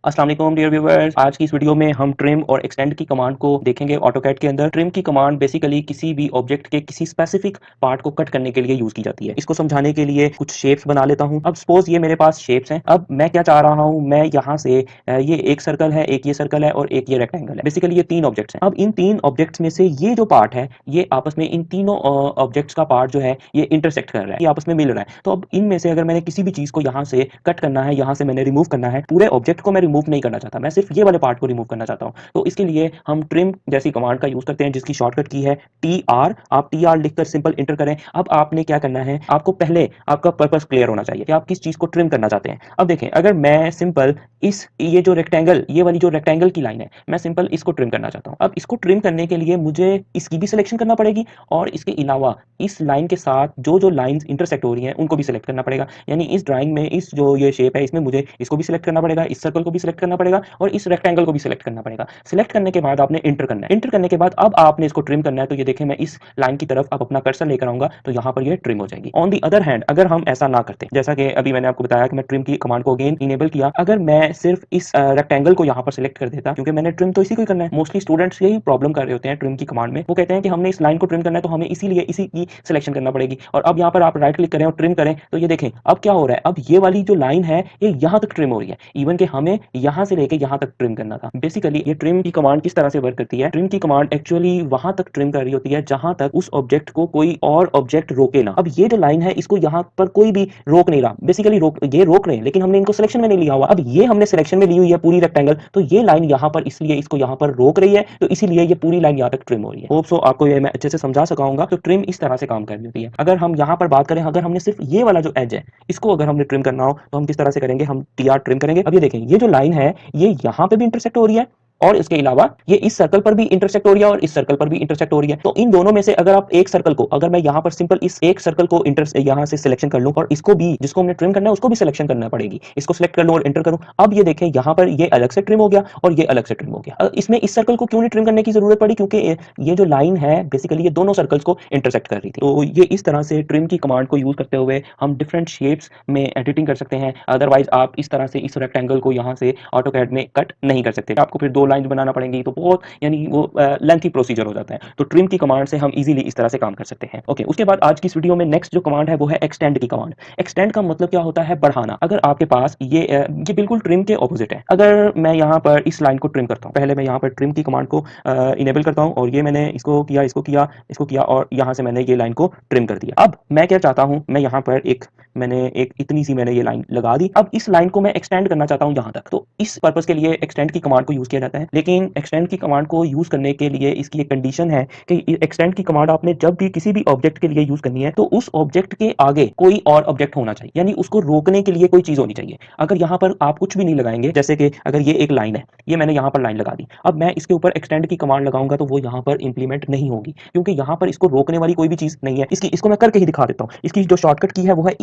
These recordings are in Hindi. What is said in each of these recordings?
अस्सलाम वालेकुम डियर व्यूअर्स। आज की इस वीडियो में हम ट्रिम और एक्सटेंड की कमांड को देखेंगे ऑटोकैड के अंदर। ट्रिम की कमांड बेसिकली किसी भी ऑब्जेक्ट के किसी स्पेसिफिक पार्ट को कट करने के लिए यूज की जाती है। इसको समझाने के लिए कुछ शेप्स बना लेता हूं। अब सपोज ये मेरे पास शेप्स हैं। अब मैं क्या चाह रहा हूं, मैं यहाँ से ये एक सर्कल है, एक ये सर्कल है और एक ये रेक्टेंगल है। बेसिकली ये तीन ऑब्जेक्ट्स हैं। अब इन तीन ऑब्जेक्ट्स में से ये जो पार्ट है, ये आपस में इन तीनों ऑब्जेक्ट्स का पार्ट जो है ये इंटरसेक्ट कर रहा है, ये आपस में मिल रहा है। तो अब इनमें से अगर मैंने किसी भी चीज को यहाँ से कट करना है, यहाँ से मैंने रिमूव करना है, पूरे ऑब्जेक्ट को मैं रिमूव नहीं करना चाहता, मैं सिर्फ ये वाले पार्ट को रिमूव करना चाहता हूं। तो इसके लिए हम ट्रिम जैसी कमांड का यूज करते हैं, जिसकी शॉर्टकट की है TR। आप TR लिखकर सिंपल इंटर करें। अब आपने क्या करना है, आपको पहले आपका पर्पस क्लियर होना चाहिए कि आप किस चीज को ट्रिम करना चाहते हैं। अब देखें, अगर मैं सिंपल ये जो रेक्टेंगल, ये वाली जो रेक्टेंगल की लाइन है, मैं सिंपल इसको ट्रिम करना चाहता हूं। अब इसको ट्रिम करने के लिए मुझे इसकी भी सिलेक्शन करना पड़ेगी और इसके अलावा इस लाइन के साथ जो जो लाइंस इंटरसेक्ट हो रही हैं उनको भी सिलेक्ट करना पड़ेगा। यानी इस ड्राइंग में इस जो ये शेप है, इसमें मुझे इसको भी सिलेक्ट करना पड़ेगा, इस सर्कल को भी सिलेक्ट करना पड़ेगा और इस रेक्टेंगल को भी सिलेक्ट करना पड़ेगा। सिलेक्ट करने के बाद आपने इंटर करना है। इंटर करने के बाद अब आपने इसको ट्रिम करना है। तो ये देखें, मैं इस लाइन की तरफ अब अपना कर्सर लेकर आऊंगा तो यहाँ पर ये ट्रिम हो जाएगी। ऑन दी अदर हैंड, अगर हम ऐसा ना करते, जैसा कि अभी मैंने आपको बताया कि मैं ट्रिम की कमांड को अगेन इनेबल किया, अगर मैं सिर्फ इस रेक्टेंगल को यहाँ पर सिलेक्ट कर देता, क्योंकि मैंने ट्रिम तो इसी को ही करना है। मोस्टली स्टूडेंट्स यही प्रॉब्लम कर रहे होते हैं ट्रिम की कमांड में। वो कहते हैं कि हमने इस लाइन को ट्रिम करना है तो हमें इसीलिए इसी की सिलेक्शन करना पड़ेगी। और अब यहाँ पर आप राइट क्लिक करें और ट्रिम करें तो ये देखें अब क्या हो रहा है, अब ये वाली जो लाइन है ये यहाँ तक ट्रिम हो रही है, इवन कि हमें यहाँ से लेके यहाँ तक ट्रिम करना था। बेसिकली ये ट्रिम की कमांड किस तरह से वर्क करती है, ट्रिम की कमांड एक्चुअली वहां तक ट्रिम कर रही होती है जहां तक उस ऑब्जेक्ट को कोई और ऑब्जेक्ट रोके ना। अब ये जो लाइन है इसको यहाँ पर कोई भी रोक नहीं रहा, बेसिकली ये रोक रहे हैं लेकिन हमने इनको सिलेक्शन में नहीं लिया हुआ। अब ये हमने सिलेक्शन में ली हुई है पूरी रेक्टेंगल, तो ये लाइन यहाँ पर इसलिए इसको यहाँ पर रोक रही है, तो इसीलिए ये पूरी लाइन यहाँ तक ट्रिम हो रही है। होप सो आपको ये मैं अच्छे से समझा सका हूंगा। तो ट्रिम इस तरह से काम कर रही होती है। अगर हम यहाँ पर बात करें, अगर हमने सिर्फ ये वाला जो एज है इसको अगर हमने ट्रिम करना हो तो हम किस तरह से करेंगे, हम TR ट्रिम करेंगे। अब ये देखें, ये जो लाइन है ये यहाँ पे भी इंटरसेक्ट हो रही है और इसके अलावा ये इस सर्कल पर भी इंटरसेक्ट हो रही है और इस सर्कल पर भी इंटरसेक्ट हो रही है। तो इन दोनों में से अगर आप एक सर्कल को, अगर मैं यहाँ पर सिंपल इस एक सर्कल को यहाँ से सिलेक्शन कर लूं और इसको भी, जिसको हमने ट्रिम करना है उसको भी सिलेक्शन करना पड़ेगी, इसको सिलेक्ट कर लूं और एंटर करूं, अब ये देखें यहाँ पर ये अलग से ट्रिम हो गया और ये अलग से ट्रिम हो गया। इसमें इस सर्कल को क्यों नहीं ट्रिम करने की जरूरत पड़ी, क्योंकि ये जो लाइन है बेसिकली ये दोनों सर्कल्स को इंटरसेक्ट कर रही थी। तो ये इस तरह से ट्रिम की कमांड को यूज करते हुए हम डिफरेंट शेप्स में एडिटिंग कर सकते हैं। अदरवाइज आप इस तरह से इस रेक्टेंगल को यहाँ से ऑटोकैड में कट नहीं कर सकते, आपको फिर दो लाइन बनाना पड़ेंगी, तो बहुत यानी वो लेंथी प्रोसीजर हो जाता है। तो ट्रिम की कमांड से हम इजीली इस तरह से काम कर सकते हैं। ओके, उसके बाद आज की इस वीडियो में नेक्स्ट जो कमांड है वो है एक्सटेंड की कमांड। एक्सटेंड का मतलब क्या होता है, बढ़ाना। अगर आपके पास ये बिल्कुल ट्रिम के ऑपोजिट है। अगर मैं यहाँ पर इस लाइन को ट्रिम करता हूँ, पहले मैं यहाँ पर ट्रिम की कमांड को इनेबल करता हूँ और ये मैंने इसको किया, इसको किया, इसको किया और यहाँ से मैंने ये लाइन को ट्रिम कर दिया। अब मैं क्या चाहता हूँ, मैं यहाँ पर मैंने एक इतनी सी मैंने ये लाइन लगा दी। अब इस लाइन को मैं एक्सटेंड करना चाहता हूँ यहाँ तक, तो इस पर्पस के लिए एक्सटेंड की कमांड को यूज किया जाता है। लेकिन एक्सटेंड की कमांड को यूज करने के लिए इसकी एक कंडीशन है कि एक्सटेंड की कमांड आपने जब भी किसी भी ऑब्जेक्ट के लिए यूज करनी है तो उस ऑब्जेक्ट के आगे कोई और ऑब्जेक्ट होना चाहिए, यानी उसको रोकने के लिए कोई चीज होनी चाहिए। अगर यहाँ पर आप कुछ भी नहीं लगाएंगे, जैसे कि अगर ये एक लाइन है, ये मैंने यहाँ पर लाइन लगा दी, अब मैं इसके ऊपर एक्सटेंड की कमांड लगाऊंगा तो वो यहाँ पर इंप्लीमेंट नहीं होगी, क्योंकि यहाँ पर इसको रोकने वाली कोई भी चीज नहीं है। इसको मैं करके ही दिखा देता हूँ। इसकी जो शॉर्टकट की है वो है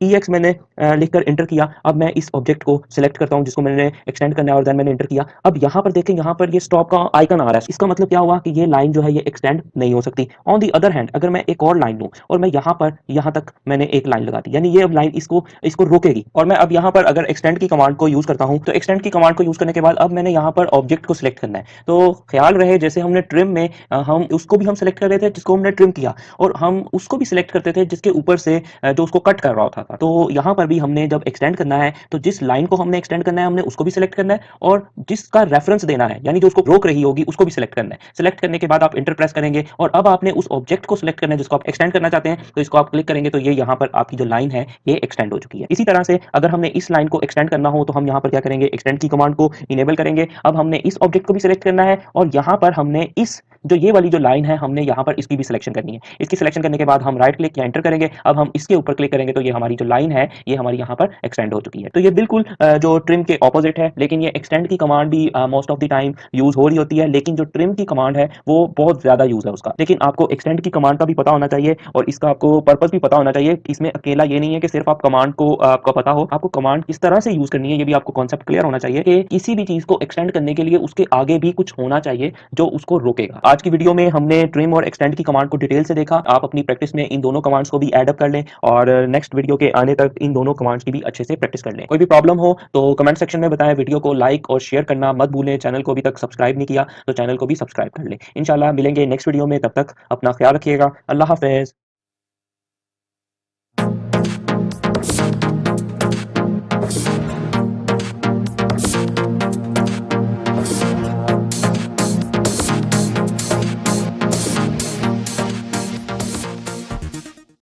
EX मैंने लिखकर एंटर किया। अब मैं इस ऑब्जेक्ट को सिलेक्ट करता हूं जिसको मैंने एक्सटेंड करना है और देन मैंने एंटर किया। अब यहां पर देखें, यहां पर ये स्टॉप का आइकन आ रहा है, इसका मतलब क्या हुआ कि ये लाइन जो है ये एक्सटेंड नहीं हो सकती। ऑन दी अदर हैंड, अगर मैं एक और लाइन लूं और मैं यहां पर यहां तक मैंने एक लाइन लगा दी, यानी ये अब लाइन इसको इसको रोकेगी, और मैं अब यहां पर अगर एक्सटेंड की कमांड को यूज करता हूं तो एक्सटेंड की कमांड को यूज करने के बाद अब मैंने यहां पर ऑब्जेक्ट को सिलेक्ट करना है। तो ख्याल रहे, जैसे हमने ट्रिम में हम उसको भी हम सिलेक्ट कर रहे थे जिसको हमने ट्रिम किया, और हम उसको भी सिलेक्ट करते थे जिसके ऊपर से जो उसको कट कर रहा होता था। तो यहां पर भी हमने जब एक्सटेंड करना है तो जिस लाइन को हमने एक्सटेंड करना है हमने उसको भी सिलेक्ट करना है, और जिसका रेफरेंस देना है यानी जो उसको रोक रही होगी उसको भी सिलेक्ट करना है। सिलेक्ट करने के बाद आप इंटर प्रेस करेंगे और अब आपने उस ऑब्जेक्ट को सिलेक्ट करना है जिसको आप एक्सटेंड करना चाहते हैं, तो इसको आप क्लिक करेंगे तो ये यहाँ पर आपकी जो लाइन है ये एक्सटेंड हो चुकी है। इसी तरह से अगर हमने इस लाइन को एक्सटेंड करना हो तो हम यहाँ पर क्या करेंगे, एक्सटेंड की कमांड को इनेबल करेंगे। अब हमने इस ऑब्जेक्ट को भी सिलेक्ट करना है और यहाँ पर हमने इस जो ये वाली जो लाइन है हमने यहाँ पर इसकी भी सिलेक्शन करनी है। इसकी सिलेक्शन करने के बाद हम राइट क्लिक या एंटर करेंगे। अब हम इसके ऊपर क्लिक करेंगे तो ये हमारी जो लाइन है ये हमारी यहाँ पर एक्सटेंड हो चुकी है। तो ये बिल्कुल जो ट्रिम के ऑपोजिट है, लेकिन ये एक्सटेंड की कमांड भी most of the time use हो रही होती है, लेकिन जो ट्रिम की कमांड है वो बहुत ज्यादा यूज है उसका। लेकिन आपको एक्सटेंड की कमांड का भी पता होना चाहिए और इसका आपको पर्पस भी पता होना चाहिए। इसमें अकेला ये नहीं है कि सिर्फ आप कमांड को आपको पता हो, आपको कमांड किस तरह से यूज करनी है ये भी आपको कॉन्सेप्ट क्लियर होना चाहिए कि किसी भी चीज को एक्सटेंड करने के लिए उसके आगे भी कुछ होना चाहिए जो उसको रोकेगा। आज की वीडियो में हमने ट्रिम और एक्सटेंड की कमांड को डिटेल से देखा। आप अपनी प्रैक्टिस में इन दोनों कमांड्स को भी ऐड अप कर लें और नेक्स्ट वीडियो के आने तक इन दोनों कमांड्स की भी अच्छे से प्रैक्टिस कर लें। कोई भी प्रॉब्लम हो तो कमेंट सेक्शन में बताएं। वीडियो को लाइक और शेयर करना मत भूलें। चैनल को अभी तक सब्सक्राइब नहीं किया तो चैनल को भी सब्सक्राइब कर लें। इंशाल्लाह मिलेंगे नेक्स्ट वीडियो में, तब तक अपना ख्याल रखिएगा। अल्लाह हाफ़िज़।